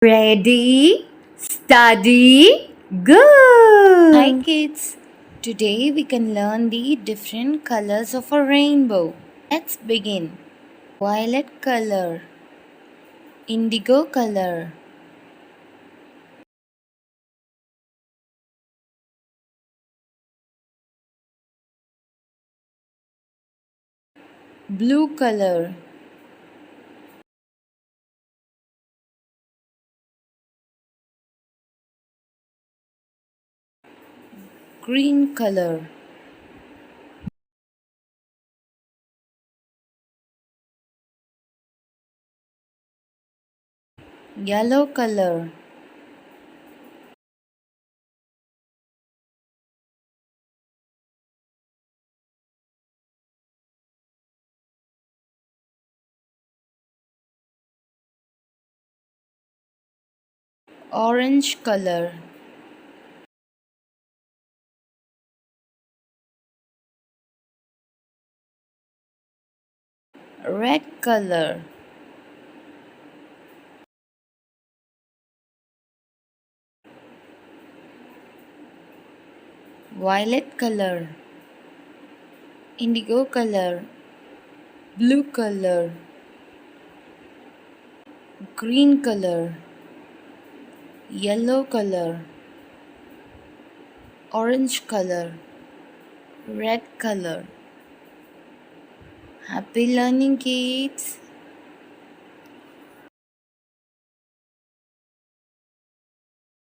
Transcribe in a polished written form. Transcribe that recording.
Ready, study, go! Hi kids! Today we can learn the different colors of a rainbow. Let's begin. Violet color, indigo color, blue color, green color, yellow color, orange color, red color, violet color, indigo color, blue color, green color, yellow color, orange color, red color. Happy learning, kids!